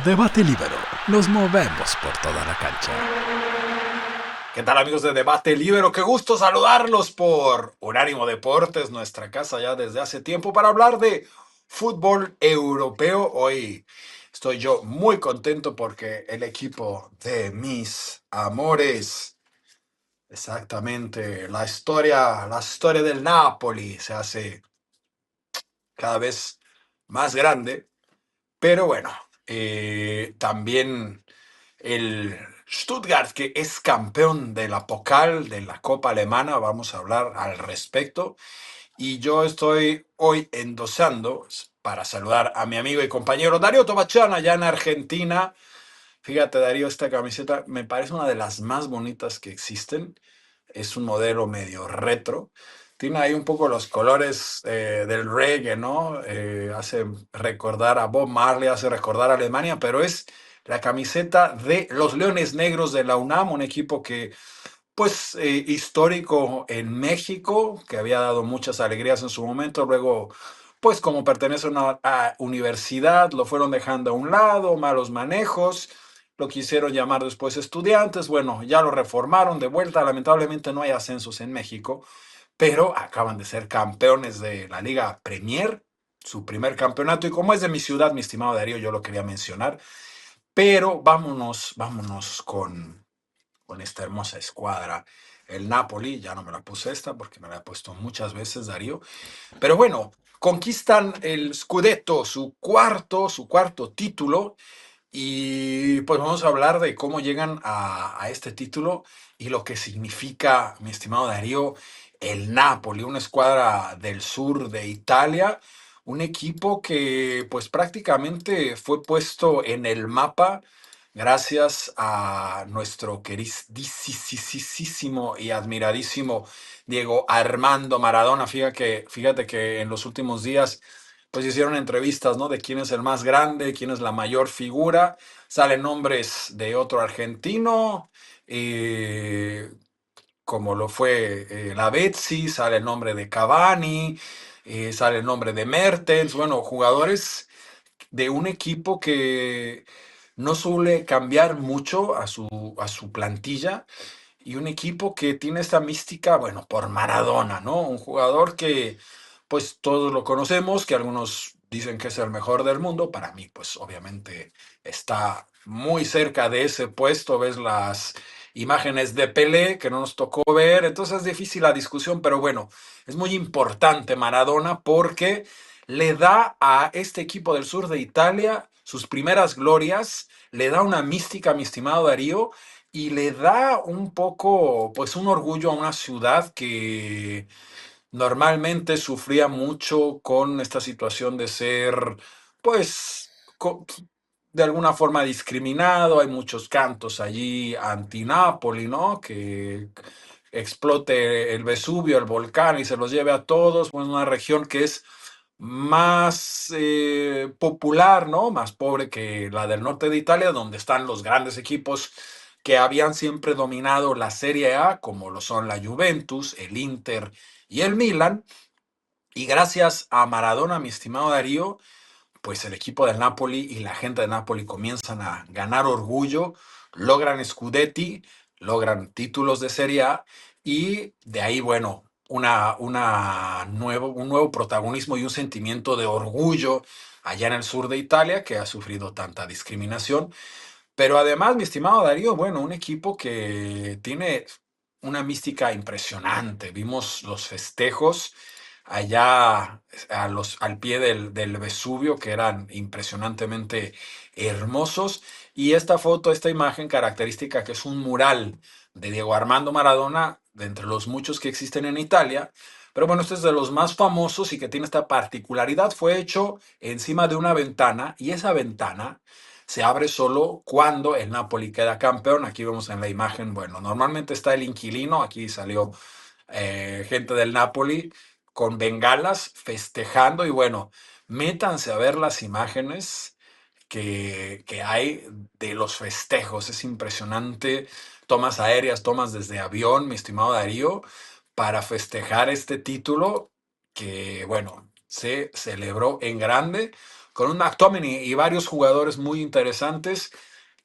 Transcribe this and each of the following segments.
Debate Libero. Nos movemos por toda la cancha. ¿Qué tal, amigos de Debate Libero? Qué gusto saludarlos por Unánimo Deportes, nuestra casa ya desde hace tiempo, para hablar de fútbol europeo. Hoy estoy yo muy contento porque el equipo de mis amores, exactamente, la historia del Napoli se hace cada vez más grande, pero bueno, también el Stuttgart, que es campeón de la Pokal, de la Copa Alemana, vamos a hablar al respecto. Y yo estoy hoy endosando para saludar a mi amigo y compañero Darío Tobachán, allá en Argentina. Fíjate, Darío, esta camiseta me parece una de las más bonitas que existen. Es un modelo medio retro. Tiene ahí un poco los colores del reggae, ¿no? Hace recordar a Bob Marley, hace recordar a Alemania, pero es la camiseta de los Leones Negros de la UNAM, un equipo que, pues, histórico en México, que había dado muchas alegrías en su momento. Luego, pues, como pertenece a una universidad, lo fueron dejando a un lado, malos manejos. Lo quisieron llamar después Estudiantes. Bueno, ya lo reformaron de vuelta. Lamentablemente no hay ascensos en México, pero acaban de ser campeones de la Liga Premier, su primer campeonato. Y como es de mi ciudad, mi estimado Darío, yo lo quería mencionar. Pero vámonos con esta hermosa escuadra. El Napoli, ya no me la puse esta porque me la he puesto muchas veces, Darío. Pero bueno, conquistan el Scudetto, su cuarto título. Y pues vamos a hablar de cómo llegan a este título y lo que significa, mi estimado Darío, el Napoli, una escuadra del sur de Italia, un equipo que pues prácticamente fue puesto en el mapa gracias a nuestro queridísimo y admiradísimo Diego Armando Maradona. Fíjate que en los últimos días pues hicieron entrevistas, ¿no? De quién es el más grande, quién es la mayor figura. Salen nombres de otro argentino, eh, como lo fue la Betsy, sale el nombre de Cavani, sale el nombre de Mertens, bueno, jugadores de un equipo que no suele cambiar mucho a su plantilla, y un equipo que tiene esta mística, bueno, por Maradona, ¿no? Un jugador que, pues todos lo conocemos, que algunos dicen que es el mejor del mundo. Para mí, pues obviamente está muy cerca de ese puesto. Ves las imágenes de Pelé que no nos tocó ver, entonces es difícil la discusión, pero bueno, es muy importante Maradona porque le da a este equipo del sur de Italia sus primeras glorias, le da una mística, mi estimado Darío, y le da un poco, pues un orgullo a una ciudad que normalmente sufría mucho con esta situación de ser, pues, de alguna forma discriminado. Hay muchos cantos allí anti-Nápoli, ¿no? Que explote el Vesubio, el volcán, y se los lleve a todos. Pues una región que es más popular, ¿no? Más pobre que la del norte de Italia, donde están los grandes equipos que habían siempre dominado la Serie A, como lo son la Juventus, el Inter y el Milan. Y gracias a Maradona, mi estimado Darío, pues el equipo del Napoli y la gente de Napoli comienzan a ganar orgullo, logran Scudetti, logran títulos de Serie A, y de ahí, bueno, un nuevo protagonismo y un sentimiento de orgullo allá en el sur de Italia, que ha sufrido tanta discriminación. Pero además, mi estimado Darío, bueno, un equipo que tiene una mística impresionante. Vimos los festejos allá al pie del Vesubio, que eran impresionantemente hermosos. Y esta foto, esta imagen característica, que es un mural de Diego Armando Maradona, de entre los muchos que existen en Italia. Pero bueno, este es de los más famosos y que tiene esta particularidad. Fue hecho encima de una ventana, y esa ventana se abre solo cuando el Napoli queda campeón. Aquí vemos en la imagen, bueno, normalmente está el inquilino, aquí salió gente del Napoli con bengalas festejando. Y bueno, métanse a ver las imágenes que hay de los festejos. Es impresionante. Tomas aéreas, tomas desde avión, mi estimado Darío, para festejar este título que, bueno, se celebró en grande con un McTominay y varios jugadores muy interesantes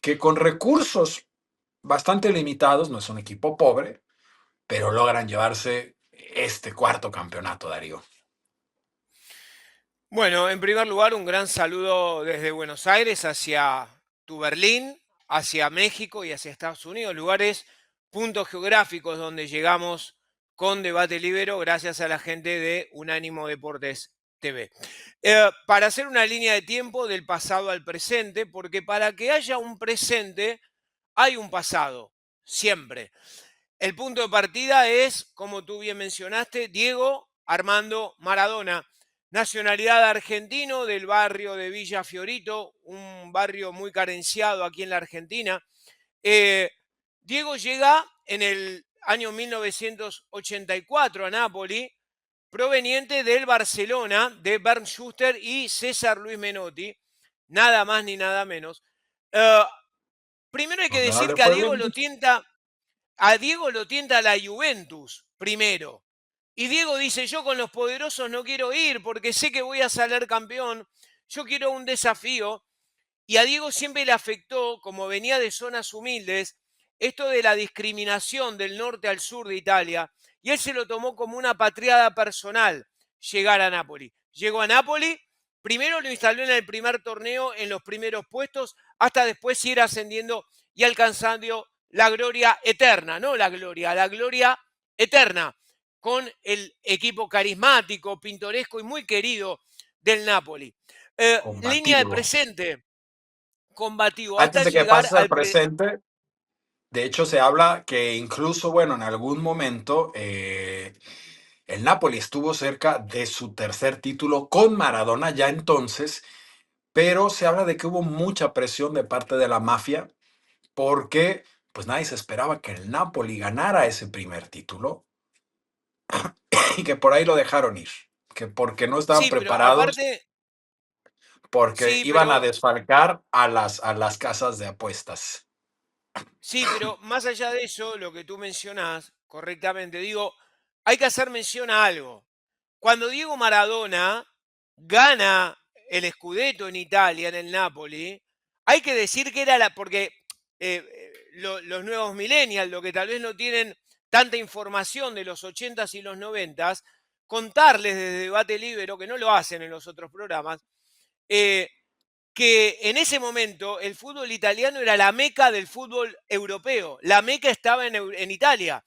que con recursos bastante limitados, no es un equipo pobre, pero logran llevarse este cuarto campeonato, Darío. Bueno, en primer lugar, un gran saludo desde Buenos Aires hacia tu Berlín, hacia México y hacia Estados Unidos, lugares, puntos geográficos donde llegamos con Debate Libero gracias a la gente de Unánimo Deportes TV. Para hacer una línea de tiempo del pasado al presente, porque para que haya un presente hay un pasado, siempre. El punto de partida es, como tú bien mencionaste, Diego Armando Maradona, nacionalidad argentino del barrio de Villa Fiorito, un barrio muy carenciado aquí en la Argentina. Eh, Diego llega en el año 1984 a Nápoli, proveniente del Barcelona, de Bernd Schuster y César Luis Menotti, nada más ni nada menos. Eh, Primero hay que Donde no decir le que a fue Diego bien. lo tienta la Juventus primero. Y Diego dice, yo con los poderosos no quiero ir porque sé que voy a salir campeón, yo quiero un desafío. Y a Diego siempre le afectó, como venía de zonas humildes, esto de la discriminación del norte al sur de Italia. Y él se lo tomó como una patriada personal llegar a Nápoli. Llegó a Nápoli, primero lo instaló en el primer torneo en los primeros puestos, hasta después ir ascendiendo y alcanzando la gloria eterna, no la gloria eterna, con el equipo carismático, pintoresco y muy querido del Napoli. Línea de Combativo. presente, combativo, Antes hasta de que llegar pases al al presente, de hecho se habla que incluso, bueno, en algún momento el Napoli estuvo cerca de su tercer título con Maradona ya entonces, pero se habla de que hubo mucha presión de parte de la mafia porque pues nadie se esperaba que el Napoli ganara ese primer título y que por ahí lo dejaron ir, que porque no estaban Sí, pero preparados, aparte, porque sí, iban a pero desfalcar a las casas de apuestas. sí, pero más allá de eso, lo que tú mencionás correctamente, digo, hay que hacer mención a algo. Cuando Diego Maradona gana el Scudetto en Italia, en el Napoli, hay que decir que era porque los nuevos millennials, lo que tal vez no tienen tanta información de los 80s y los 90s, contarles desde Debate Libero, que no lo hacen en los otros programas, eh, que en ese momento el fútbol italiano era la meca del fútbol europeo. La meca estaba en Italia.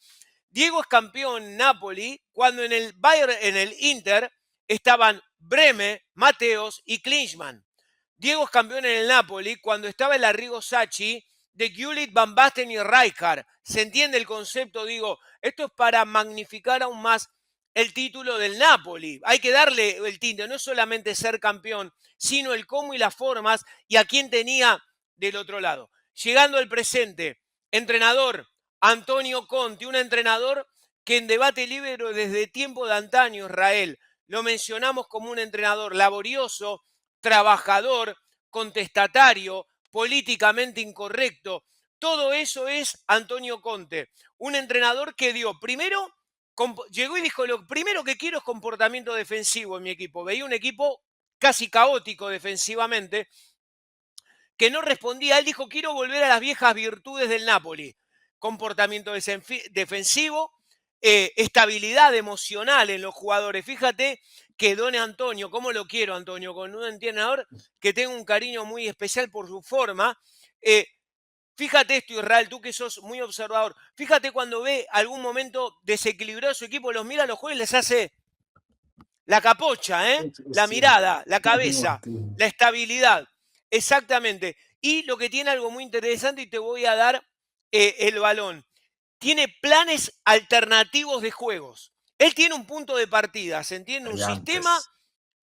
Diego es campeón en Napoli cuando en el Bayern, en el Inter estaban Breme, Mateos y Klinsmann. Diego es campeón en el Napoli cuando estaba el Arrigo Sacchi de Gullit, Van Basten y Rijkaard. ¿Se entiende el concepto? Digo, esto es para magnificar aún más el título del Napoli. Hay que darle el tinte, no solamente ser campeón, sino el cómo y las formas y a quién tenía del otro lado. Llegando al presente, entrenador Antonio Conte, un entrenador que en Debate Libre desde tiempo de antaño, Israel, lo mencionamos como un entrenador laborioso, trabajador, contestatario, políticamente incorrecto. Todo eso es Antonio Conte, un entrenador que dio primero, llegó y dijo, lo primero que quiero es comportamiento defensivo en mi equipo. Veía un equipo casi caótico defensivamente, que no respondía. Él dijo, quiero volver a las viejas virtudes del Napoli. Comportamiento defensivo, estabilidad emocional en los jugadores. Fíjate que Don Antonio, ¿cómo lo quiero, Antonio? Con un entrenador que tengo un cariño muy especial por su forma. Fíjate esto, Israel, tú que sos muy observador. Fíjate cuando ve algún momento desequilibrado su equipo, los mira a los jugadores y les hace la capocha, Sí, sí, la sí. mirada, la cabeza, la estabilidad. Exactamente. Y lo que tiene algo muy interesante, y te voy a dar el balón. Tiene planes alternativos de juegos. Él tiene un punto de partida, ¿se entiende? Un sistema Brillantes.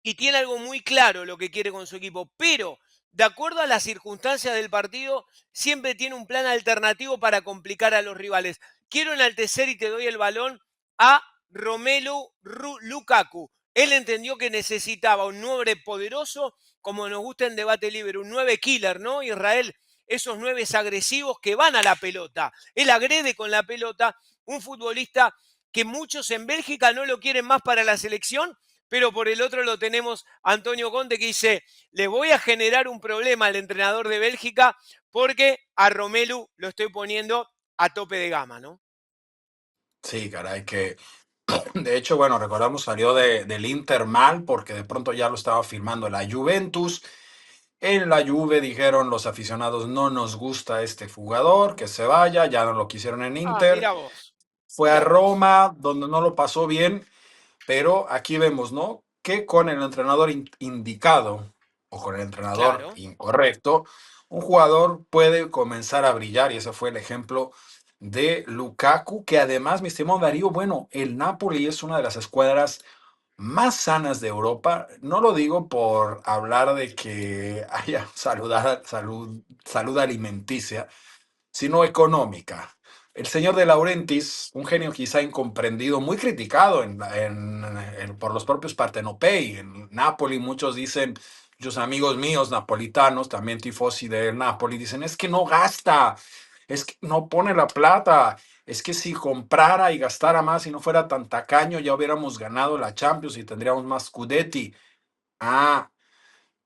y tiene algo muy claro lo que quiere con su equipo. Pero, de acuerdo a las circunstancias del partido, siempre tiene un plan alternativo para complicar a los rivales. Quiero enaltecer y te doy el balón a Romelu Lukaku. Él entendió que necesitaba un 9 poderoso, como nos gusta en Debate Libre, un 9 killer, ¿no? Israel, esos 9 agresivos que van a la pelota. Él agrede con la pelota, un futbolista que muchos en Bélgica no lo quieren más para la selección, pero por el otro lo tenemos a Antonio Conte que dice, le voy a generar un problema al entrenador de Bélgica porque a Romelu lo estoy poniendo a tope de gama, ¿no? Sí, caray, que de hecho, bueno, recordamos salió del Inter mal porque de pronto ya lo estaba firmando la Juventus. En la Juve dijeron los aficionados, no nos gusta este jugador, que se vaya, ya no lo quisieron en Ah, Inter. Fue a mira vos. Roma, donde no lo pasó bien, pero aquí vemos, ¿no? Que con el entrenador indicado o con el entrenador Claro. incorrecto, un jugador puede comenzar a brillar y ese fue el ejemplo de Lukaku, que además, mi estimado Darío, bueno, el Napoli es una de las escuadras más sanas de Europa. No lo digo por hablar de que haya salud alimenticia, sino económica. El señor de Laurentiis, un genio quizá incomprendido, muy criticado por los propios partenopei. En Napoli muchos dicen, muchos amigos míos napolitanos, también tifosi del Napoli, dicen, es que no gasta, es que no pone la plata, es que si comprara y gastara más y no fuera tan tacaño, ya hubiéramos ganado la Champions y tendríamos más Scudetti. Ah,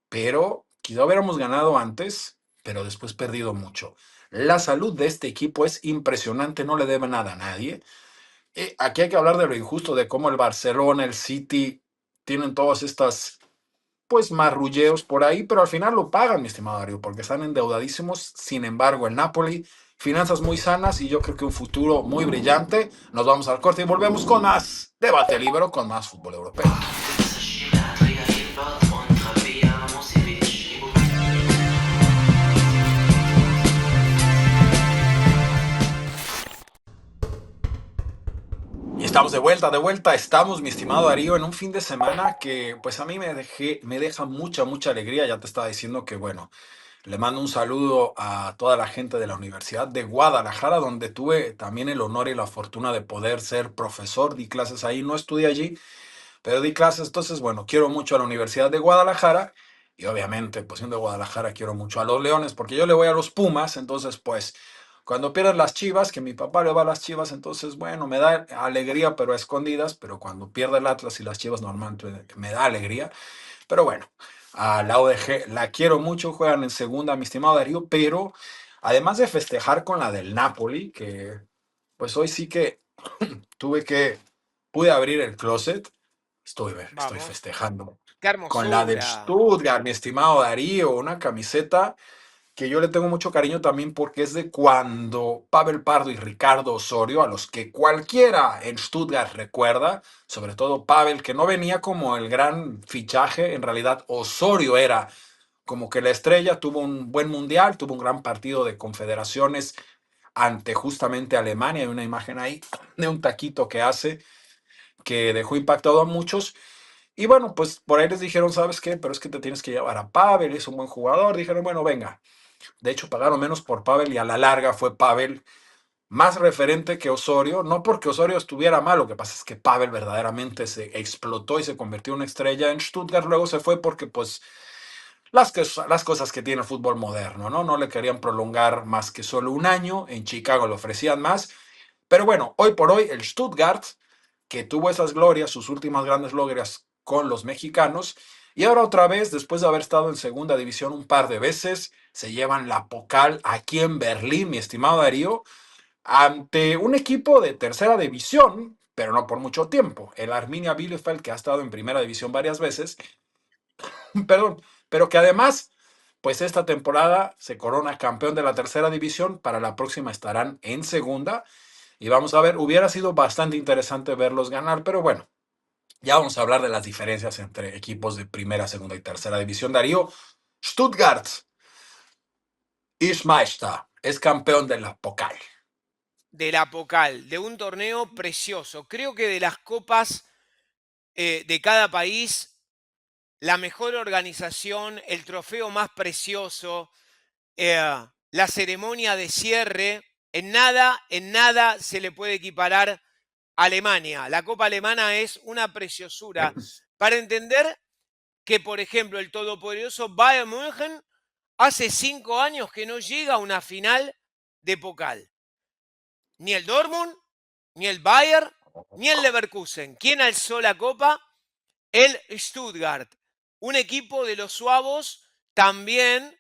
pero quizá hubiéramos ganado antes, pero después perdido mucho. La salud de este equipo es impresionante, no le debe nada a nadie. Aquí hay que hablar de lo injusto, de cómo el Barcelona, el City, tienen todas estas, pues, marrulleos por ahí, pero al final lo pagan, mi estimado Darío, porque están endeudadísimos. Sin embargo, el Napoli, finanzas muy sanas y yo creo que un futuro muy brillante. Nos vamos al corte y volvemos con más debate libre, con más fútbol europeo. Y estamos de vuelta, estamos, mi estimado Darío, en un fin de semana que pues a mí me deja mucha alegría. Ya te estaba diciendo que, bueno, le mando un saludo a toda la gente de la Universidad de Guadalajara, donde tuve también el honor y la fortuna de poder ser profesor, di clases ahí, no estudié allí, pero di clases. Entonces, bueno, quiero mucho a la Universidad de Guadalajara y obviamente, pues siendo de Guadalajara, quiero mucho a los Leones, porque yo le voy a los Pumas. Entonces, pues cuando pierden las Chivas, que mi papá le va a las Chivas, entonces, bueno, me da alegría, pero a escondidas. Pero cuando pierde el Atlas y las Chivas, normalmente me da alegría. Pero bueno, a la ODG la quiero mucho, juegan en segunda, mi estimado Darío, pero además de festejar con la del Napoli, que pues hoy sí que pude abrir el closet. Estoy Vamos. festejando Qué con la del hermosura. Stuttgart, mi estimado Darío, una camiseta que yo le tengo mucho cariño también porque es de cuando Pavel Pardo y Ricardo Osorio, a los que cualquiera en Stuttgart recuerda, sobre todo Pavel, que no venía como el gran fichaje, en realidad Osorio era como que la estrella, tuvo un buen mundial, tuvo un gran partido de confederaciones ante justamente Alemania. Hay una imagen ahí de un taquito que hace que dejó impactado a muchos. Y bueno, pues por ahí les dijeron, ¿sabes qué? Pero es que te tienes que llevar a Pavel, es un buen jugador. Dijeron, bueno, venga. De hecho, pagaron menos por Pavel y a la larga fue Pavel más referente que Osorio. No porque Osorio estuviera mal, lo que pasa es que Pavel verdaderamente se explotó y se convirtió en una estrella en Stuttgart. Luego se fue porque, pues, las cosas que tiene el fútbol moderno, ¿no? No le querían prolongar más que solo un año. En Chicago le ofrecían más. Pero bueno, hoy por hoy el Stuttgart, que tuvo esas glorias, sus últimas grandes glorias con los mexicanos, y ahora otra vez, después de haber estado en segunda división un par de veces, se llevan la Pokal aquí en Berlín, mi estimado Darío, ante un equipo de tercera división, pero no por mucho tiempo, el Arminia Bielefeld, que ha estado en primera división varias veces, perdón, pero que además, pues esta temporada se corona campeón de la tercera división, para la próxima estarán en segunda, y vamos a ver, hubiera sido bastante interesante verlos ganar, pero bueno, ya vamos a hablar de las diferencias entre equipos de primera, segunda y tercera división. Darío, Stuttgart ist Meister, es campeón de la Pokal. De la Pocal, de un torneo precioso. Creo que de las copas de cada país, la mejor organización, el trofeo más precioso, la ceremonia de cierre, en nada se le puede equiparar a Alemania. La Copa Alemana es una preciosura. Para entender que, por ejemplo, el todopoderoso Bayern München hace 5 años que no llega a una final de Pokal. Ni el Dortmund, ni el Bayern, ni el Leverkusen. ¿Quién alzó la copa? el Stuttgart, un equipo de los suavos también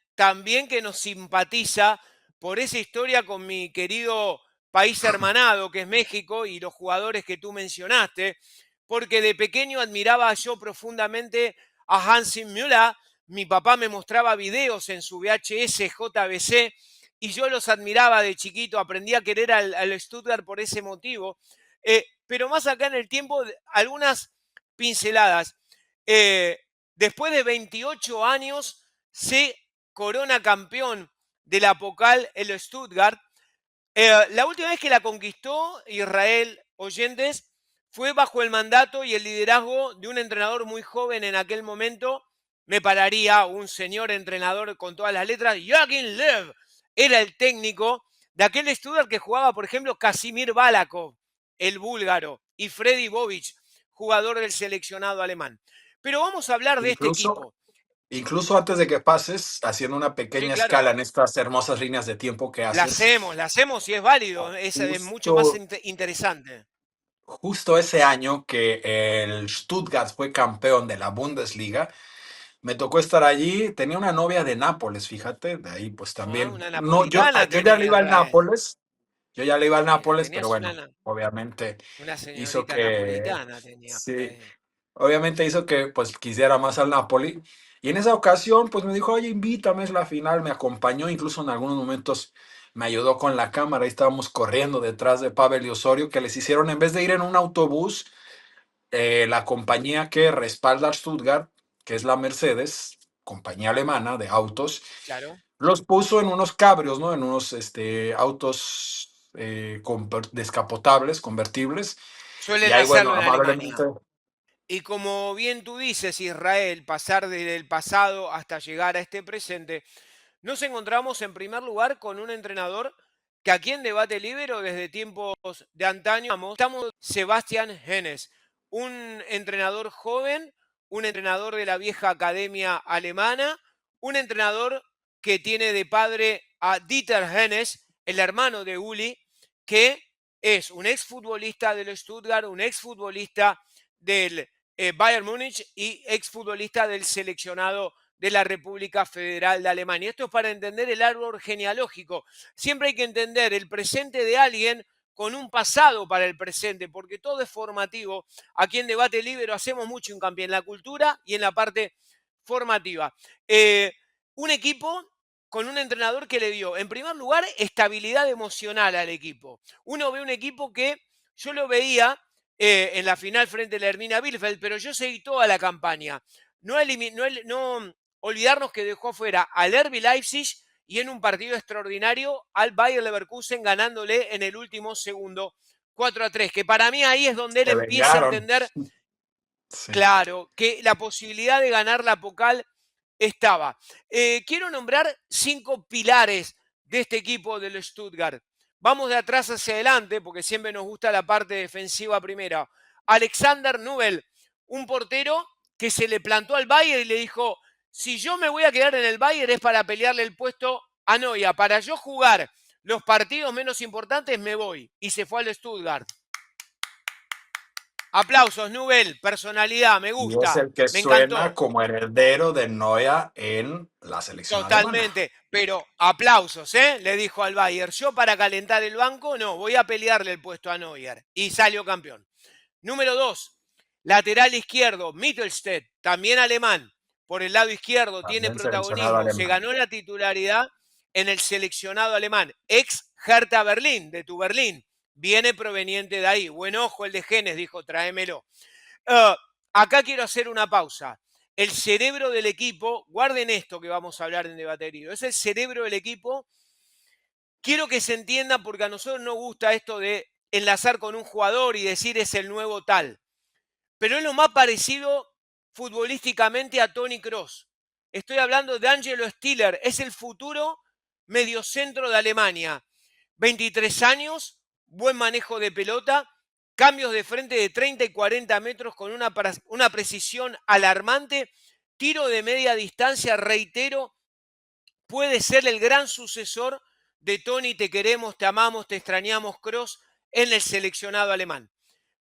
que nos simpatiza por esa historia con mi querido país hermanado que es México y los jugadores que tú mencionaste, porque de pequeño admiraba yo profundamente a Hansi Müller. Mi papá me mostraba videos en su VHS JBC y yo los admiraba de chiquito, aprendí a querer al Stuttgart por ese motivo. Pero más acá en el tiempo, algunas pinceladas. Después de 28 años se corona campeón de la Pokal el Stuttgart. La última vez que la conquistó Israel Oyentes fue bajo el mandato y el liderazgo de un entrenador muy joven en aquel momento. Me pararía un señor entrenador con todas las letras. Joachim Löw era el técnico de aquel Stuttgart que jugaba, por ejemplo, Casimir Balakov, el búlgaro, y Freddy Bobic, jugador del seleccionado alemán. Pero vamos a hablar de este Incluso, equipo. incluso antes de que pases, haciendo una Sí, pequeña claro. escala en estas hermosas líneas de tiempo que haces, La hacemos y es válido, es mucho más justo, interesante. justo ese año que el Stuttgart fue campeón de la Bundesliga, me tocó estar allí, tenía una novia de Nápoles, fíjate, de ahí pues Ah, también, una no, napolitana yo ya le tenía iba al Israel. Nápoles, yo ya le iba al Nápoles, pero Tenías bueno, obviamente una hizo señorita que, napolitana, tenía sí, ahí. obviamente hizo que pues quisiera más al Napoli. Y en esa ocasión pues me dijo, oye, invítame, es la final, me acompañó, incluso en algunos momentos me ayudó con la cámara, ahí estábamos corriendo detrás de Pavel y Osorio, que les hicieron, en vez de ir en un autobús, la compañía que respalda a Stuttgart, que es la Mercedes, compañía alemana de autos, Claro. los puso en unos cabrios, ¿no? En unos autos descapotables, convertibles. Y Suelen ahí, bueno, hacerlo en amablemente, Alemania. Y como bien tú dices, Israel, pasar desde el pasado hasta llegar a este presente, nos encontramos en primer lugar con un entrenador que aquí en Debate Libero desde tiempos de antaño estamos Sebastián Hennes, un entrenador joven, un entrenador de la vieja academia alemana, un entrenador que tiene de padre a Dieter Hennes, el hermano de Uli, que es un exfutbolista del Stuttgart, un exfutbolista del Bayern Múnich y exfutbolista del seleccionado de la República Federal de Alemania. Esto es para entender el árbol genealógico. Siempre hay que entender el presente de alguien con un pasado para el presente, porque todo es formativo. Aquí en Debate Libre hacemos mucho hincapié en la cultura y en la parte formativa. Un equipo con un entrenador que le dio, en primer lugar, estabilidad emocional al equipo. Uno ve un equipo que yo lo veía en la final frente a la Hermina Bielefeld, pero yo seguí toda la campaña. No olvidarnos que dejó fuera al RB Leipzig y en un partido extraordinario al Bayer Leverkusen ganándole en el último segundo 4-3, que para mí ahí es donde él se empieza a vengaron. entender, Sí. claro, que la posibilidad de ganar la Pokal estaba. Quiero nombrar 5 pilares de este equipo del Stuttgart. Vamos de atrás hacia adelante, porque siempre nos gusta la parte defensiva primera. Alexander Nubel, un portero que se le plantó al Bayern y le dijo, si yo me voy a quedar en el Bayern es para pelearle el puesto a Neuer. Para yo jugar los partidos menos importantes me voy. Y se fue al Stuttgart. Aplausos, Nubel, personalidad, me Y es gusta, el que me suena encantó. como heredero de Neuer en la selección alemana. Totalmente, pero aplausos, ¿eh? Le dijo al Bayern. Yo para calentar el banco, no, voy a pelearle el puesto a Neuer. Y salió campeón. Número 2, lateral izquierdo, Mittelstedt, también alemán. Por el lado izquierdo tiene También seleccionado protagonismo. Se alemán. ganó la titularidad en el seleccionado alemán. Ex Hertha Berlín, de tu Berlín. Viene proveniente de ahí. Buen ojo el de Genes, dijo, tráemelo. Acá quiero hacer una pausa. El cerebro del equipo, guarden esto que vamos a hablar en debaterío, es el cerebro del equipo. Quiero que se entienda porque a nosotros nos gusta esto de enlazar con un jugador y decir es el nuevo tal. Pero es lo más parecido futbolísticamente a Toni Kroos. Estoy hablando de Angelo Stiller, es el futuro mediocentro de Alemania. 23 años, buen manejo de pelota, cambios de frente de 30 y 40 metros con una precisión alarmante, tiro de media distancia, reitero, puede ser el gran sucesor de Toni, te queremos, te amamos, te extrañamos, Kroos, en el seleccionado alemán.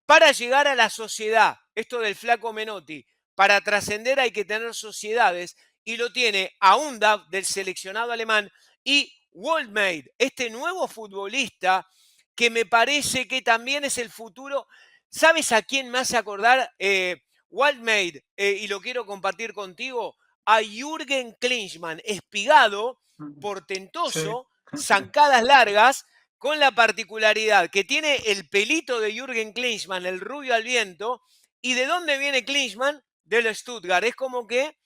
Para llegar a la sociedad, esto del flaco Menotti, para trascender hay que tener sociedades, y lo tiene Aundab del seleccionado alemán y Waldmade, este nuevo futbolista que me parece que también es el futuro. ¿Sabes a quién me hace acordar? Waldmade, y lo quiero compartir contigo, a Jürgen Klinsmann, espigado, Sí. portentoso, zancadas largas, con la particularidad que tiene el pelito de Jürgen Klinsmann, el rubio al viento. ¿Y de dónde viene Klinsmann? Del Stuttgart. Es como que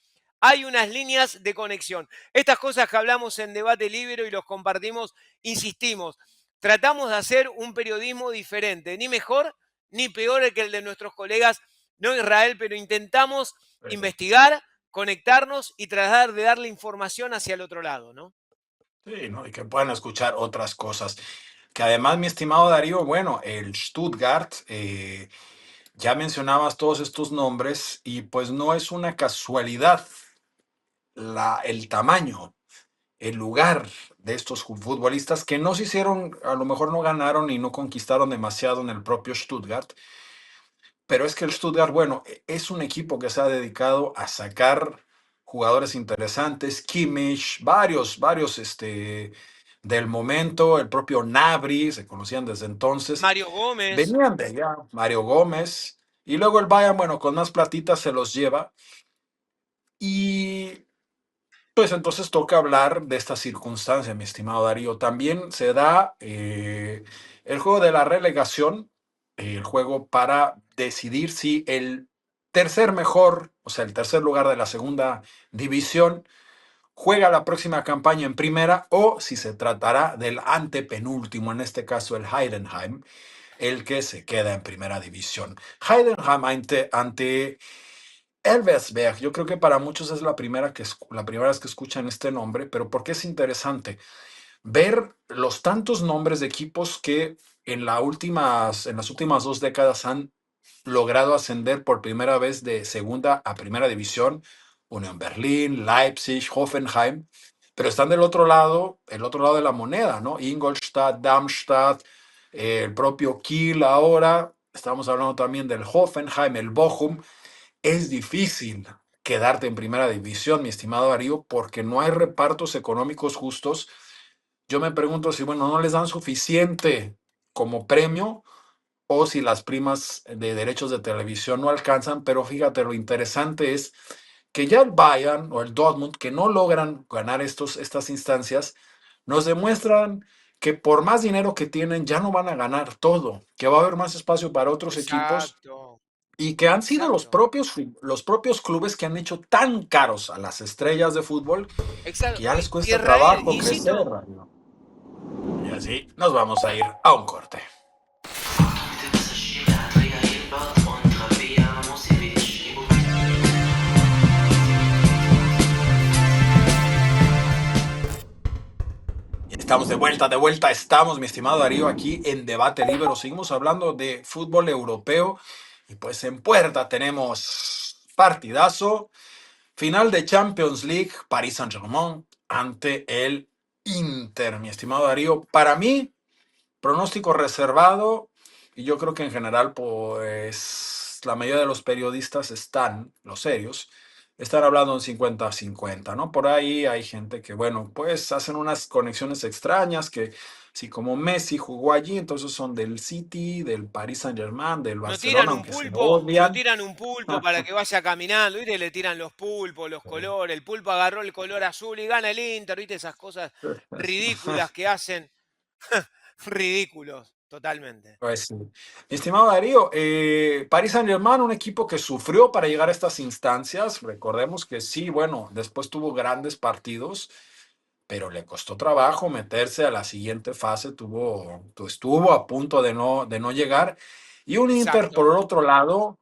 hay unas líneas de conexión. Estas cosas que hablamos en Debate Libre y los compartimos, insistimos, tratamos de hacer un periodismo diferente, ni mejor ni peor que el de nuestros colegas, no Israel, pero intentamos investigar, conectarnos y tratar de darle información hacia el otro lado, ¿no? Sí, ¿no? Y que puedan escuchar otras cosas. Que además, mi estimado Darío, bueno, el Stuttgart, ya mencionabas todos estos nombres y pues no es una casualidad el tamaño, el lugar de estos futbolistas que no se hicieron, a lo mejor no ganaron y no conquistaron demasiado en el propio Stuttgart, pero es que el Stuttgart, bueno, es un equipo que se ha dedicado a sacar jugadores interesantes, Kimmich, varios del momento, el propio Nabri, se conocían desde entonces, Mario Gómez. venían de allá, Mario Gómez, y luego el Bayern, bueno, con más platitas se los lleva, y pues entonces toca hablar de esta circunstancia, mi estimado Darío. También se da el juego de la relegación, el juego para decidir si el tercer mejor, o sea, el tercer lugar de la segunda división, juega la próxima campaña en primera o si se tratará del antepenúltimo, en este caso el Heidenheim, el que se queda en primera división. Heidenheim ante Elversberg, yo creo que para muchos es la primera vez que escuchan este nombre, pero porque es interesante ver los tantos nombres de equipos que en las últimas 2 décadas han logrado ascender por primera vez de segunda a primera división, Unión Berlín, Leipzig, Hoffenheim, pero están del otro lado, el otro lado de la moneda, ¿no? Ingolstadt, Darmstadt, el propio Kiel ahora, estamos hablando también del Hoffenheim, el Bochum. Es difícil quedarte en primera división, mi estimado Darío, porque no hay repartos económicos justos. Yo me pregunto si, bueno, no les dan suficiente como premio o si las primas de derechos de televisión no alcanzan, pero fíjate, lo interesante es que ya el Bayern o el Dortmund, que no logran ganar estas instancias, nos demuestran que por más dinero que tienen ya no van a ganar todo, que va a haber más espacio para otros equipos Exacto, y que han sido exacto, los propios clubes que han hecho tan caros a las estrellas de fútbol exacto. que ya les cuesta Israel, trabajo crecer. insisto, Y así nos vamos a ir a un corte. Estamos de vuelta estamos, mi estimado Darío, aquí en Debate Libre. Seguimos hablando de fútbol europeo y pues en puerta tenemos partidazo. Final de Champions League, Paris Saint-Germain ante el Inter, mi estimado Darío. Para mí, pronóstico reservado, y yo creo que en general, pues la mayoría de los periodistas los serios, están hablando en 50-50, ¿no? Por ahí hay gente que, bueno, pues hacen unas conexiones extrañas, que si como Messi jugó allí, entonces son del City, del Paris Saint-Germain, del Barcelona, aunque se no odian. tiran un pulpo para que vaya caminando, ¿viste? Le tiran los pulpos, los colores, el pulpo agarró el color azul y gana el Inter, ¿viste? Esas cosas ridículas que hacen, ridículos, totalmente. Pues sí. Mi estimado Darío, Paris Saint-Germain, un equipo que sufrió para llegar a estas instancias. Recordemos que sí, bueno, después tuvo grandes partidos, pero le costó trabajo meterse a la siguiente fase. Estuvo a punto de no llegar. Y un Inter, por Exacto, el otro lado,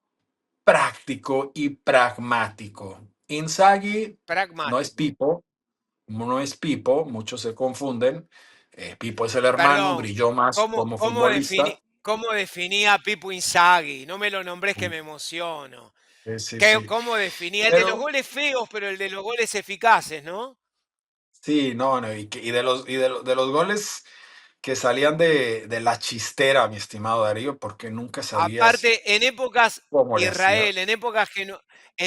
práctico y pragmático. Inzaghi no es pragmático. Pipo, no es Pipo, muchos se confunden. Pipo es el hermano, Perdón, brilló más como futbolista. cómo definía a Pipo Inzaghi? No me lo nombres que me emociono. Sí, sí. ¿Cómo definía? El de los Pero goles feos, pero el de los goles eficaces, ¿no? sí, no, no, y de los goles que salían de la chistera, mi estimado Darío, porque nunca sabías Aparte, en épocas, cómo le hacían. Israel, en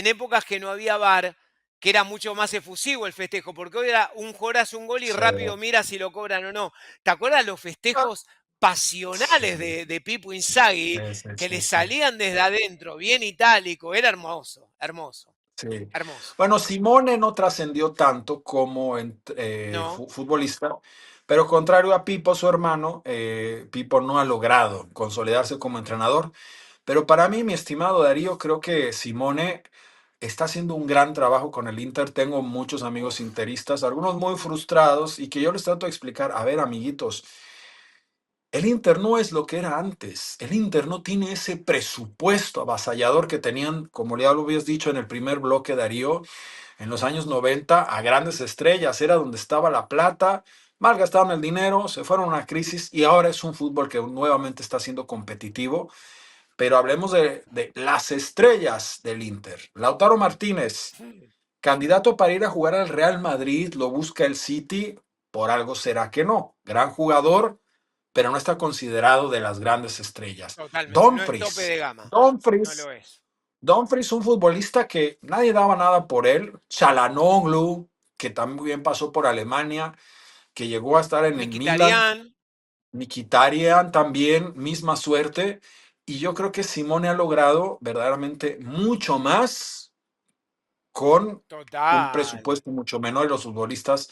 épocas que no había VAR, que era mucho más efusivo el festejo, porque hoy era un cobras un gol y Sí, rápido mira si lo cobran o no. ¿Te acuerdas los festejos pasionales sí, de Pipo Inzaghi sí, sí, que le sí, sí. salían desde adentro, bien itálico? Era hermoso, hermoso, Sí. hermoso. Bueno, Simone no trascendió tanto como ¿No? futbolista, pero contrario a Pipo, su hermano, Pipo no ha logrado consolidarse como entrenador. Pero para mí, mi estimado Darío, creo que Simone está haciendo un gran trabajo con el Inter. Tengo muchos amigos Uf, interistas, algunos muy frustrados, y que yo les trato de explicar, a ver, amiguitos, el Inter no es lo que era antes. El Inter no tiene ese presupuesto avasallador que tenían, como ya lo habías dicho en el primer bloque, Darío, en los años 90 a grandes estrellas. Era donde estaba la plata, malgastaron el dinero, se fueron a una crisis y ahora es un fútbol que nuevamente está siendo competitivo. Pero hablemos de las estrellas del Inter. Lautaro Martínez, candidato para ir a jugar al Real Madrid, lo busca el City, por algo será que no. Gran jugador, pero no está considerado de las grandes estrellas. totalmente, no es tope Dumfries, de gama, no Dumfries, lo es. Dumfries, un futbolista que nadie daba nada por él. Çalhanoğlu, que también pasó por Alemania, que llegó a estar en el Milan. Mkhitaryan, Mkhitaryan también, misma suerte. Y yo creo que Simone ha logrado verdaderamente mucho más con un total. presupuesto mucho menor y los futbolistas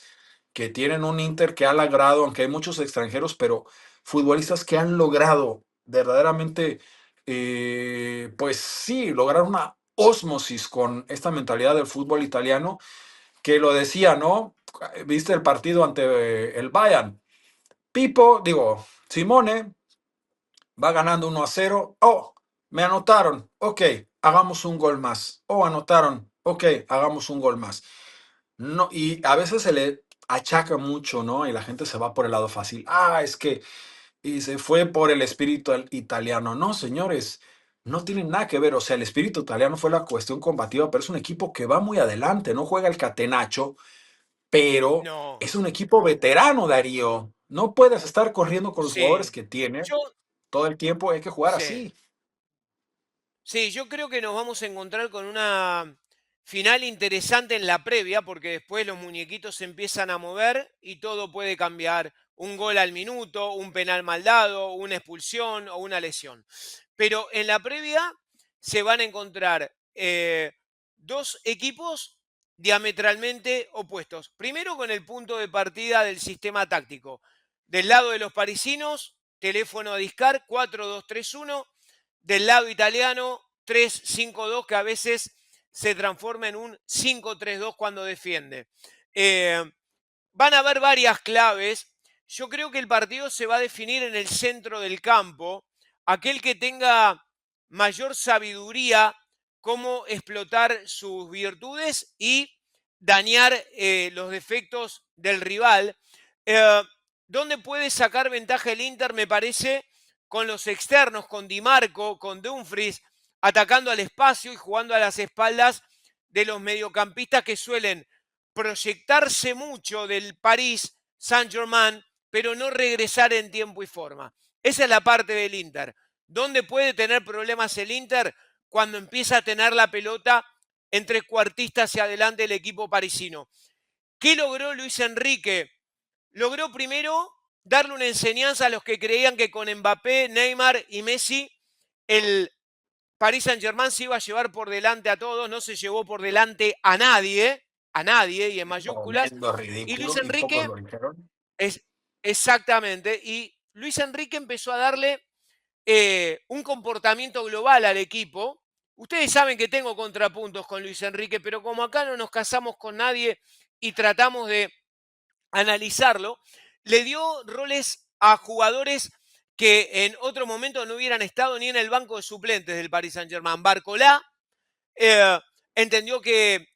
que tienen un Inter que ha logrado, aunque hay muchos extranjeros, pero futbolistas que han logrado verdaderamente, pues sí, lograr una ósmosis con esta mentalidad del fútbol italiano, que lo decía, ¿no? Viste el partido ante el Bayern. Pipo, digo, Simone va ganando 1-0. Oh, me anotaron. Ok, hagamos un gol más. Oh, anotaron. Ok, hagamos un gol más. No, y a veces se le achaca mucho, ¿no? Y la gente se va por el lado fácil. Ah, es que y se fue por el espíritu italiano. No, señores, no tienen nada que ver. O sea, el espíritu italiano fue la cuestión combativa, pero es un equipo que va muy adelante, no juega el catenacho, pero No, es un equipo veterano, Darío. No puedes estar corriendo con los jugadores sí. que tiene Yo, todo el tiempo, hay que jugar sí. así. Sí, yo creo que nos vamos a encontrar con una final interesante en la previa, porque después los muñequitos se empiezan a mover y todo puede cambiar. Un gol al minuto, un penal mal dado, una expulsión o una lesión. Pero en la previa se van a encontrar dos equipos diametralmente opuestos. Primero con el punto de partida del sistema táctico. Del lado de los parisinos, teléfono a discar 4-2-3-1. Del lado italiano, 3-5-2, que a veces se transforma en un 5-3-2 cuando defiende. Eh, Van a haber varias claves. Yo creo que el partido se va a definir en el centro del campo. Aquel que tenga mayor sabiduría cómo explotar sus virtudes y dañar los defectos del rival. Eh, ¿Dónde puede sacar ventaja el Inter? Me parece con los externos, con Di Marco, con Dumfries, atacando al espacio y jugando a las espaldas de los mediocampistas que suelen proyectarse mucho del París Saint-Germain, pero no regresar en tiempo y forma. Esa es la parte del Inter. ¿Dónde puede tener problemas el Inter? Cuando empieza a tener la pelota entre cuartistas hacia adelante el equipo parisino. ¿Qué logró Luis Enrique? Logró primero darle una enseñanza a los que creían que con Mbappé, Neymar y Messi el Paris Saint-Germain se iba a llevar por delante a todos, no se llevó por delante a nadie y en mayúsculas. Tremendo Y Luis ridículo, y pocos Enrique lo dijeron. es exactamente, y Luis Enrique empezó a darle un comportamiento global al equipo. Ustedes saben que tengo contrapuntos con Luis Enrique, pero como acá no nos casamos con nadie y tratamos de analizarlo, le dio roles a jugadores que en otro momento no hubieran estado ni en el banco de suplentes del Paris Saint-Germain. Barcolá entendió que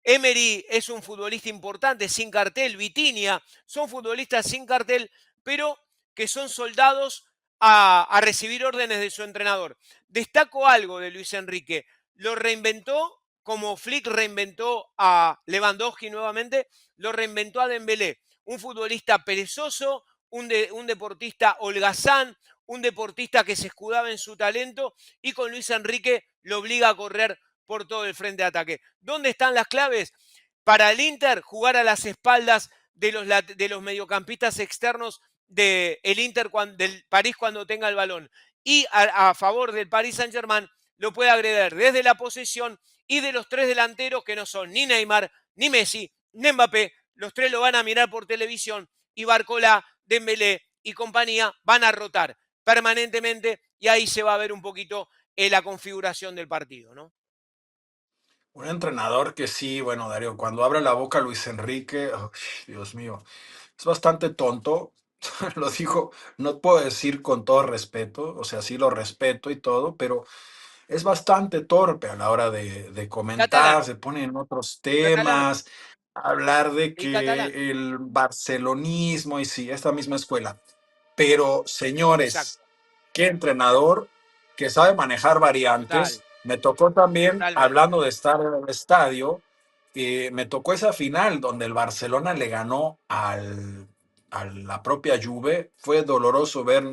Emery es un futbolista importante, sin cartel, Vitinha, son futbolistas sin cartel, pero que son soldados a recibir órdenes de su entrenador. Destaco algo de Luis Enrique, lo reinventó como Flick reinventó a Lewandowski nuevamente, lo reinventó a Dembélé, un futbolista perezoso, un deportista holgazán, un deportista que se escudaba en su talento, y con Luis Enrique lo obliga a correr por todo el frente de ataque. ¿Dónde están las claves? Para el Inter, jugar a las espaldas de los mediocampistas externos del Inter, del París cuando tenga el balón. Y a favor del Paris Saint-Germain lo puede agredir desde la posesión y de los tres delanteros que no son ni Neymar, ni Messi, ni Mbappé. Los tres lo van a mirar por televisión y Barcola, Dembélé y compañía van a rotar permanentemente y ahí se va a ver un poquito la configuración del partido, ¿no? Un entrenador que sí, bueno, Darío, cuando abre la boca Luis Enrique, oh, Dios mío, es bastante tonto. Lo dijo, no puedo decir con todo respeto, o sea, sí lo respeto y todo, pero es bastante torpe a la hora de comentar, Catalán, se pone en otros catalán temas, hablar de y catalán, que el barcelonismo y sí, esta misma escuela. Pero, señores, exacto, qué entrenador que sabe manejar total, variantes. Me tocó también, totalmente. hablando de estar en el estadio, me tocó esa final donde el Barcelona le ganó a la propia Juve. Fue doloroso ver,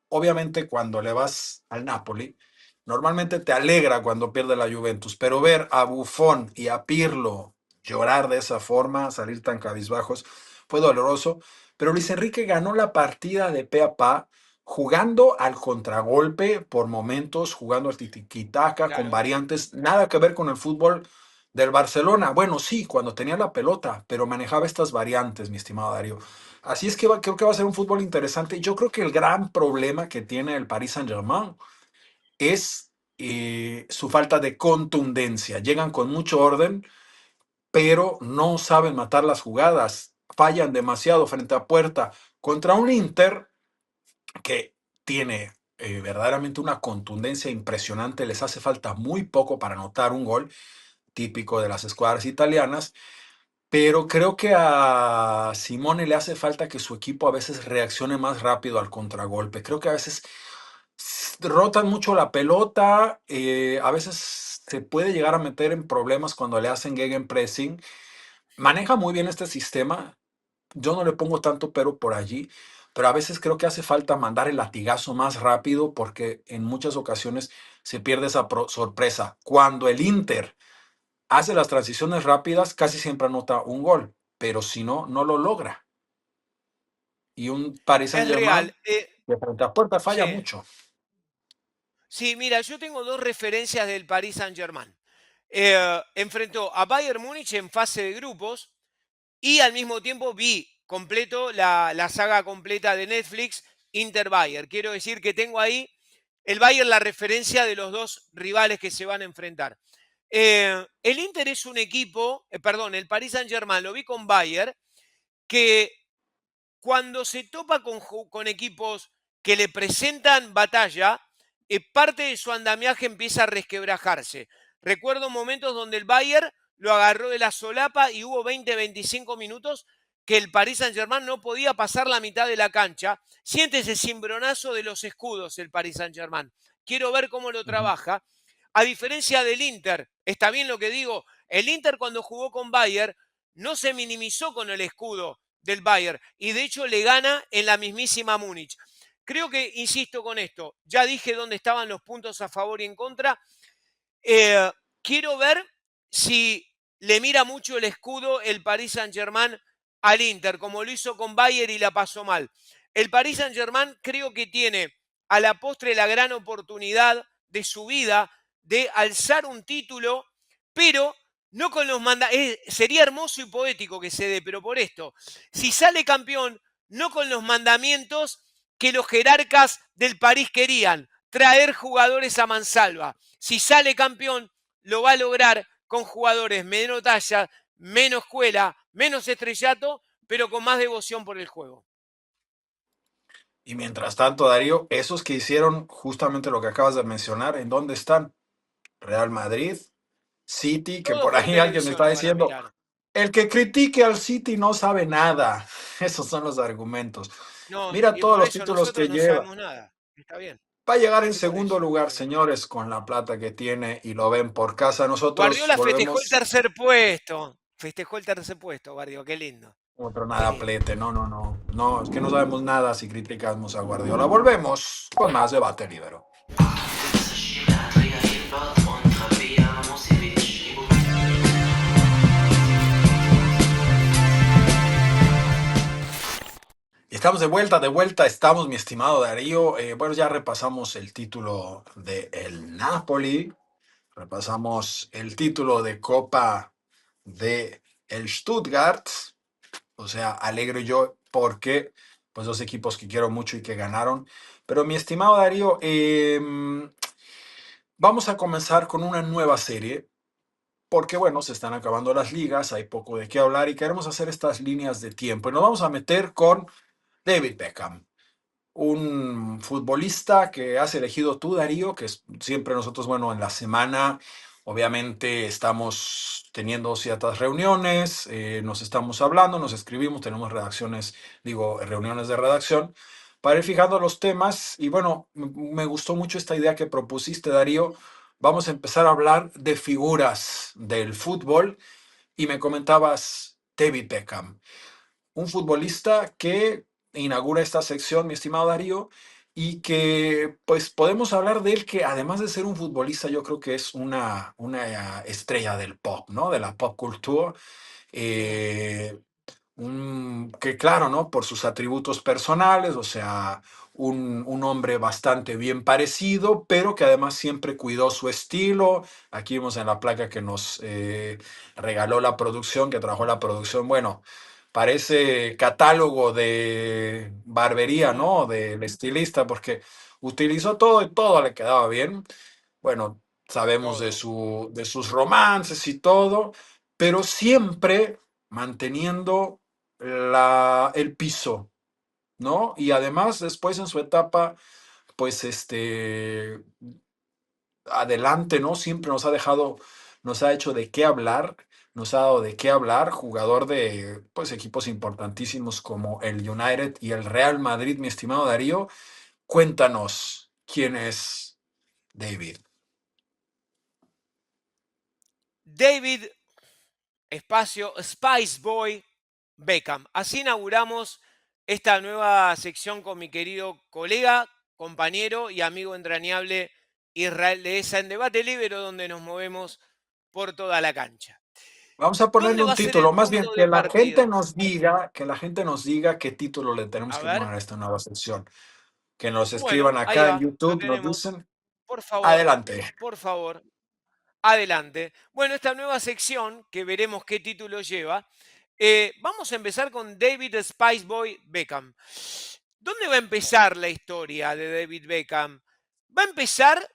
obviamente cuando le vas al Napoli, normalmente te alegra cuando pierde la Juventus, pero ver a Buffon y a Pirlo llorar de esa forma, salir tan cabizbajos, fue doloroso. Pero Luis Enrique ganó la partida de pe a pa, jugando al contragolpe por momentos, jugando al tiki-taka con Claro. variantes, nada que ver con el fútbol del Barcelona. Bueno, sí, cuando tenía la pelota, pero manejaba estas variantes, mi estimado Darío. Así es que creo que va a ser un fútbol interesante. Yo creo que el gran problema que tiene el Paris Saint-Germain es su falta de contundencia. Llegan con mucho orden, pero no saben matar las jugadas. Fallan demasiado frente a puerta contra un Inter que tiene verdaderamente una contundencia impresionante. Les hace falta muy poco para anotar un gol típico de las escuadras italianas, pero creo que a Simone le hace falta que su equipo a veces reaccione más rápido al contragolpe. Creo que a veces rotan mucho la pelota, a veces se puede llegar a meter en problemas cuando le hacen gegenpressing. Maneja muy bien este sistema, yo no le pongo tanto pero por allí, pero a veces creo que hace falta mandar el latigazo más rápido porque en muchas ocasiones se pierde esa sorpresa. Cuando el Inter hace las transiciones rápidas, casi siempre anota un gol, pero si no, no lo logra. Y un Paris Es real. Saint-Germain de frente a puerta falla Sí. mucho. Sí, mira, yo tengo dos referencias del Paris Saint-Germain. Enfrentó a Bayern Múnich en fase de grupos y al mismo tiempo vi completo la saga completa de Netflix Inter-Bayern. Quiero decir que tengo ahí el Bayern la referencia de los dos rivales que se van a enfrentar. El Inter es un equipo, perdón, el Paris Saint-Germain lo vi con Bayern, que cuando se topa con equipos que le presentan batalla, parte de su andamiaje empieza a resquebrajarse. Recuerdo momentos donde el Bayern lo agarró de la solapa y hubo 20-25 minutos que el Paris Saint-Germain no podía pasar la mitad de la cancha. Siente ese cimbronazo de los escudos el Paris Saint-Germain. Quiero ver cómo lo Ujú. trabaja. A diferencia del Inter, está bien lo que digo, el Inter cuando jugó con Bayern no se minimizó con el escudo del Bayern y de hecho le gana en la mismísima Múnich. Creo que, insisto con esto, ya dije dónde estaban los puntos a favor y en contra. Eh, Quiero ver si le mira mucho el escudo el Paris Saint-Germain al Inter, como lo hizo con Bayern y la pasó mal. El Paris Saint-Germain creo que tiene a la postre la gran oportunidad de su vida de alzar un título, pero no con los mandamientos. Sería hermoso y poético que se dé, pero por esto, si sale campeón, no con los mandamientos que los jerarcas del París querían, traer jugadores a mansalva. Si sale campeón, lo va a lograr con jugadores menos talla, menos escuela, menos estrellato, pero con más devoción por el juego. Y mientras tanto, Darío, esos que hicieron justamente lo que acabas de mencionar, ¿en dónde están? Real Madrid, City, que Todo por por ahí alguien me televisión está lo van a diciendo, mirar. el que critique al City no sabe nada. Esos son los argumentos. No, Mira y todos por los eso títulos nosotros que no lleva. sabemos nada. Está bien. Va a llegar en Y por segundo eso, lugar, está bien. señores, con la plata que tiene y lo ven por casa. Nosotros Guardiola festejó el volvemos. tercer puesto. Festejó el tercer puesto, Guardiola, qué lindo. Otro nada Eh, plete, no, no, no. No, es que no sabemos nada si criticamos a Guardiola. Volvemos con más debate libero. Estamos de vuelta, estamos, mi estimado Darío. Bueno, ya repasamos el título de el Napoli, repasamos el título de Copa de el Stuttgart. O sea, alegre yo porque, pues, dos equipos que quiero mucho y que ganaron. Pero mi estimado Darío, vamos a comenzar con una nueva serie. Porque, bueno, se están acabando las ligas, hay poco de qué hablar y queremos hacer estas líneas de tiempo. Y nos vamos a meter con David Beckham, un futbolista que has elegido tú, Darío, que siempre nosotros, bueno, en la semana, obviamente estamos teniendo ciertas reuniones, nos estamos hablando, nos escribimos, tenemos redacciones, digo, reuniones de redacción, para ir fijando los temas. Y bueno, me gustó mucho esta idea que propusiste, Darío. Vamos a empezar a hablar de figuras del fútbol y me comentabas David Beckham, un futbolista que inaugura esta sección, mi estimado Darío, y que pues podemos hablar de él que además de ser un futbolista, yo creo que es una estrella del pop, ¿no? De la pop culture. sí, eh, que claro, ¿no? Por sus atributos personales, o sea, un hombre bastante bien parecido, pero que además siempre cuidó su estilo. Aquí vemos en la placa que nos regaló la producción, que trajo la producción. Bueno, parece catálogo de barbería, sí, ¿no? Del estilista, porque utilizó todo y todo le quedaba bien. Bueno, sabemos todo. de sus romances y todo, pero siempre manteniendo el piso, ¿no? Y además después en su etapa, pues adelante, ¿no? Siempre nos ha dejado, nos ha hecho de qué hablar, nos ha dado de qué hablar, jugador de, pues, equipos importantísimos como el United y el Real Madrid, mi estimado Darío. Cuéntanos quién es David. David espacio Spice Boy Beckham. Así inauguramos esta nueva sección con mi querido colega, compañero y amigo entrañable Israel de esa en Debate Libre, donde nos movemos por toda la cancha. Vamos a ponerle ¿Dónde va un a ser el título, más bien punto de que la gente partida? nos diga, que la gente nos diga qué título le tenemos A que ver, poner a esta nueva sección. Que nos bueno, escriban ahí acá en va, lo YouTube, nos tenemos. dicen, Favor, adelante. por favor, adelante. Bueno, esta nueva sección, que veremos qué título lleva, vamos a empezar con David Spiceboy Beckham. ¿Dónde va a empezar la historia de David Beckham? Va a empezar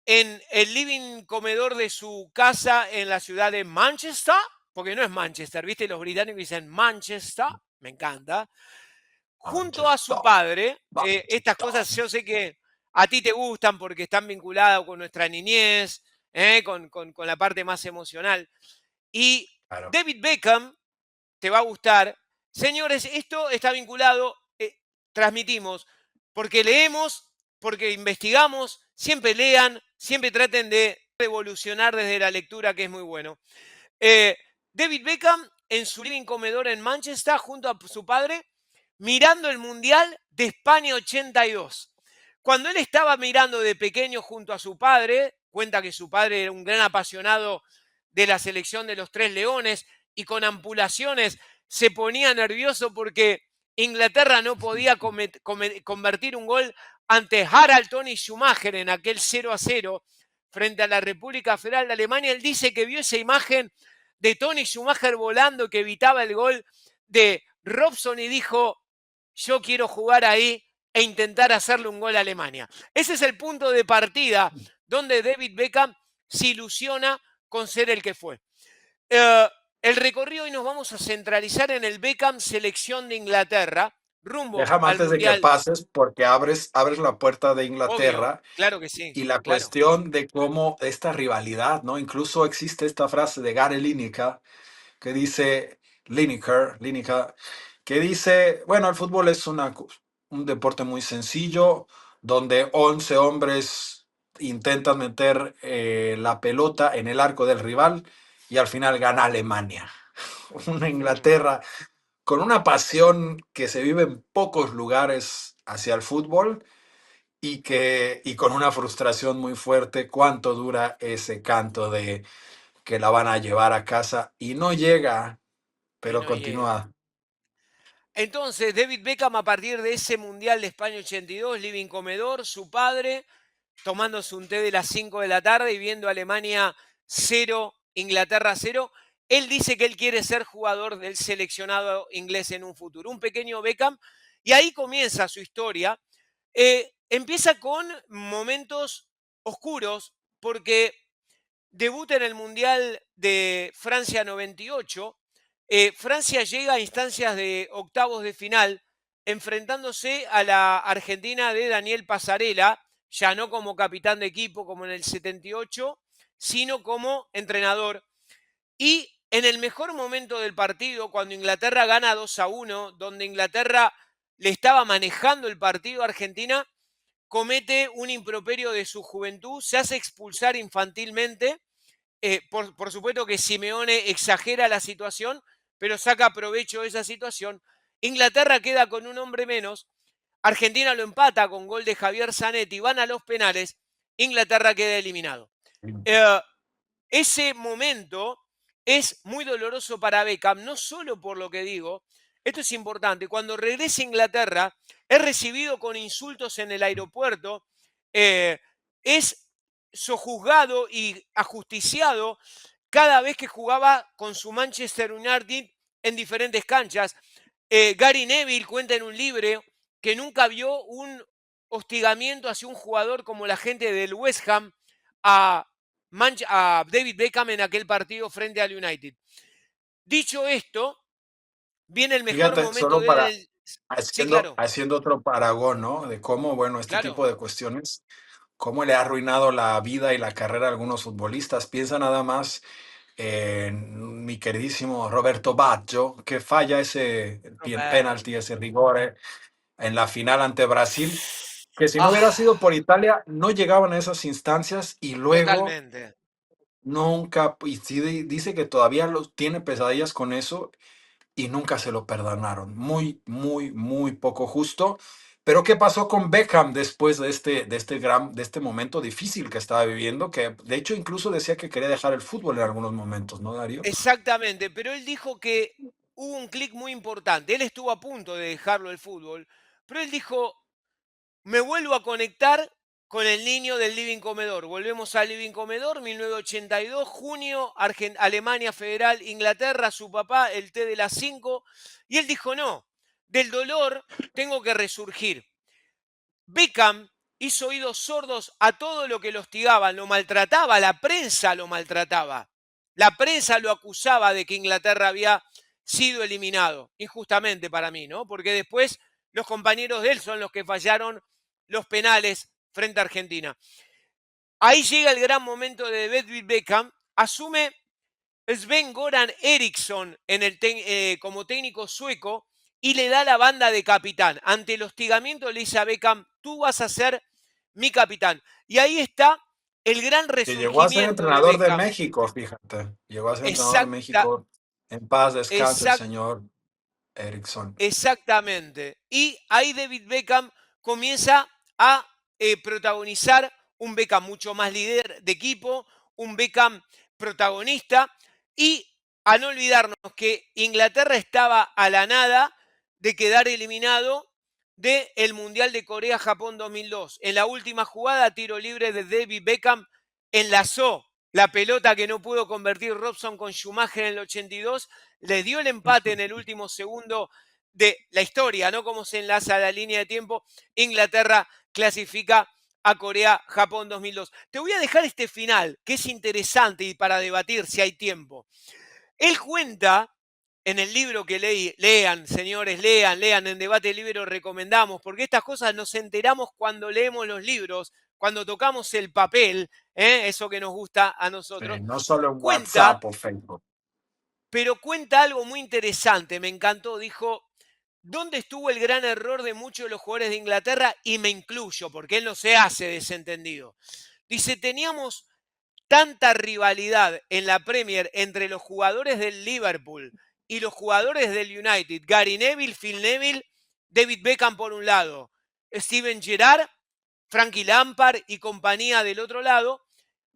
en el living comedor de su casa en la ciudad de Manchester, porque no es Manchester, ¿viste? Los británicos dicen Manchester, me encanta. Junto a su Manchester, padre, estas Manchester. cosas yo sé que a ti te gustan porque están vinculadas con nuestra niñez, con la parte más emocional. Y Claro. David Beckham te va a gustar. Señores, esto está vinculado, transmitimos, porque leemos, porque investigamos, siempre lean, siempre traten de evolucionar desde la lectura, que es muy bueno. Eh, David Beckham en su living comedor en Manchester junto a su padre, mirando el Mundial de España 82. Cuando él estaba mirando de pequeño junto a su padre, cuenta que su padre era un gran apasionado de la selección de los Tres Leones y con ampulaciones se ponía nervioso porque Inglaterra no podía convertir un gol ante Harald Tony Schumacher en aquel 0-0 frente a la República Federal de Alemania. Él dice que vio esa imagen de Tony Schumacher volando que evitaba el gol de Robson y dijo, yo quiero jugar ahí e intentar hacerle un gol a Alemania. Ese es el punto de partida donde David Beckham se ilusiona con ser el que fue. Eh, el recorrido hoy nos vamos a centralizar en el Beckham selección de Inglaterra, rumbo Déjame al antes de que Mundial. pases, porque abres la puerta de Obvio, Inglaterra claro que sí, y la claro. cuestión de cómo esta rivalidad, ¿no? Incluso existe esta frase de Gary Lineker que dice, Lineker, que dice, bueno, el fútbol es un deporte muy sencillo, donde 11 hombres intentan meter la pelota en el arco del rival y al final gana Alemania. Una Mm, Inglaterra con una pasión que se vive en pocos lugares hacia el fútbol y con una frustración muy fuerte. ¿Cuánto dura ese canto de que la van a llevar a casa? Y no llega, Y pero no llega. continúa. Entonces, David Beckham, a partir de ese Mundial de España 82, living comedor, su padre, tomándose un té de las 5 de la tarde y viendo Alemania 0, Inglaterra 0, él dice que él quiere ser jugador del seleccionado inglés en un futuro. Un pequeño Beckham, y ahí comienza su historia. Empieza con momentos oscuros, porque debuta en el Mundial de Francia 98. Francia llega a instancias de octavos de final, enfrentándose a la Argentina de Daniel Pasarela, ya no como capitán de equipo como en el 78, sino como entrenador. Y en el mejor momento del partido, cuando Inglaterra gana 2-1, donde Inglaterra le estaba manejando el partido a Argentina, comete un improperio de su juventud, se hace expulsar infantilmente. Por supuesto que Simeone exagera la situación, pero saca provecho de esa situación. Inglaterra queda con un hombre menos. Argentina lo empata con gol de Javier Zanetti. Van a los penales. Inglaterra queda eliminado. Eh, Ese momento es muy doloroso para Beckham, no solo por lo que digo, esto es importante, cuando regresa a Inglaterra es recibido con insultos en el aeropuerto, es sojuzgado y ajusticiado cada vez que jugaba con su Manchester United en diferentes canchas. Gary Neville cuenta en un libro que nunca vio un hostigamiento hacia un jugador como la gente del West Ham a a David Beckham en aquel partido frente al United. Dicho esto, viene el mejor Fíjate, momento solo de él en para el... Sí, haciendo, claro, haciendo otro paragón, ¿no? De cómo, bueno, este claro. tipo de cuestiones, cómo le ha arruinado la vida y la carrera a algunos futbolistas. Piensa nada más en mi queridísimo Roberto Baggio, que falla ese Roberto. penalti, ese rigore en la final ante Brasil, que si no hubiera sido Ah, por Italia, no llegaban a esas instancias y luego totalmente. nunca, y sí dice que todavía tiene pesadillas con eso y nunca se lo perdonaron. Muy, muy, muy poco justo. Pero ¿qué pasó con Beckham después de este momento difícil que estaba viviendo? Que de hecho incluso decía que quería dejar el fútbol en algunos momentos, ¿no, Darío? Exactamente, pero él dijo que hubo un clic muy importante. Él estuvo a punto de dejarlo el fútbol, pero él dijo, me vuelvo a conectar con el niño del living comedor. Volvemos al living comedor, 1982, junio, Alemania Federal, Inglaterra, su papá, el té de las 5. Y él dijo, no, del dolor tengo que resurgir. Beckham hizo oídos sordos a todo lo que lo hostigaban, lo maltrataba, la prensa lo maltrataba. La prensa lo acusaba de que Inglaterra había sido eliminado, injustamente para mí, ¿no? Porque después los compañeros de él son los que fallaron los penales frente a Argentina. Ahí llega el gran momento de David Beckham, asume Sven-Goran Eriksson como técnico sueco y le da la banda de capitán. Ante el hostigamiento le dice a Beckham, tú vas a ser mi capitán. Y ahí está el gran Que llegó a ser resurgimiento de entrenador de Beckham. México, fíjate. Llegó a ser entrenador de Exacta, México. En paz descanse el exact, señor Erickson. Exactamente. Y ahí David Beckham comienza a protagonizar un Beckham mucho más líder de equipo, un Beckham protagonista y a no olvidarnos que Inglaterra estaba a la nada de quedar eliminado del Mundial de Corea-Japón 2002. En la última jugada, tiro libre de David Beckham, enlazó la pelota que no pudo convertir Robson con Schumacher en el 82, le dio el empate en el último segundo de la historia, ¿no? Cómo se enlaza la línea de tiempo. Inglaterra clasifica a Corea-Japón 2002. Te voy a dejar este final, que es interesante y para debatir si hay tiempo. Él cuenta en el libro que lean, señores, lean, en Debate Libre recomendamos, porque estas cosas nos enteramos cuando leemos los libros, cuando tocamos el papel, eso que nos gusta a nosotros. No solo en Cuenta, WhatsApp o Facebook. pero cuenta algo muy interesante, me encantó, dijo, ¿dónde estuvo el gran error de muchos de los jugadores de Inglaterra? Y me incluyo, porque él no se hace desentendido. Dice, teníamos tanta rivalidad en la Premier entre los jugadores del Liverpool y los jugadores del United, Gary Neville, Phil Neville, David Beckham por un lado, Steven Gerrard, Frankie Lampard y compañía del otro lado,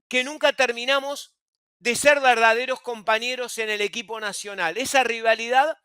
que nunca terminamos de ser verdaderos compañeros en el equipo nacional. Esa rivalidad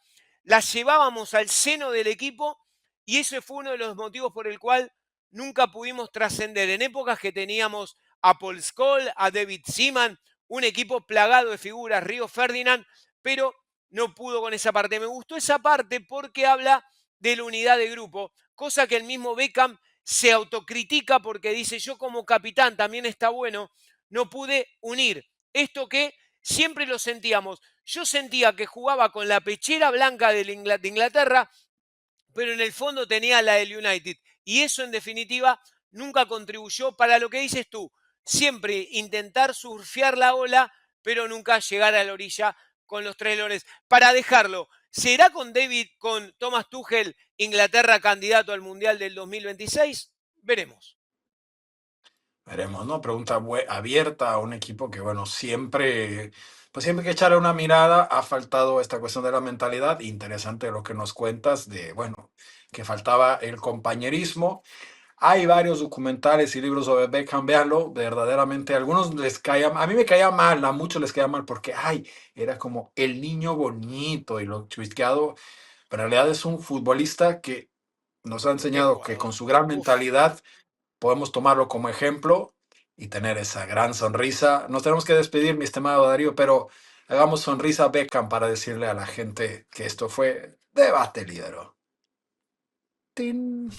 la llevábamos al seno del equipo y ese fue uno de los motivos por el cual nunca pudimos trascender. En épocas que teníamos a Paul Scholes, a David Seaman, un equipo plagado de figuras, Río Ferdinand, pero no pudo con esa parte. Me gustó esa parte porque habla de la unidad de grupo, cosa que el mismo Beckham se autocritica porque dice, yo como capitán también está bueno, no pude unir esto que siempre lo sentíamos. Yo sentía que jugaba con la pechera blanca de Inglaterra, pero en el fondo tenía la del United. Y eso en definitiva nunca contribuyó para lo que dices tú. Siempre intentar surfear la ola, pero nunca llegar a la orilla con los tres leones. Para dejarlo, ¿será con Thomas Tuchel, Inglaterra candidato al Mundial del 2026? Veremos. Veremos, ¿no? Pregunta abierta a un equipo que, bueno, siempre, pues siempre hay que echarle una mirada. Ha faltado esta cuestión de la mentalidad. Interesante lo que nos cuentas de, bueno, que faltaba el compañerismo. Hay varios documentales y libros sobre Beckham, véanlo, verdaderamente. A algunos les caía, a mí me caía mal, a muchos les caía mal porque, ay, era como el niño bonito y lo chusqueado. Pero en realidad es un futbolista que nos ha Qué enseñado que con jugador. su gran Uf. mentalidad podemos tomarlo como ejemplo y tener esa gran sonrisa. Nos tenemos que despedir, mi estimado Darío, pero hagamos sonrisa a Beckham para decirle a la gente que esto fue Debate Lídero. ¡Tin!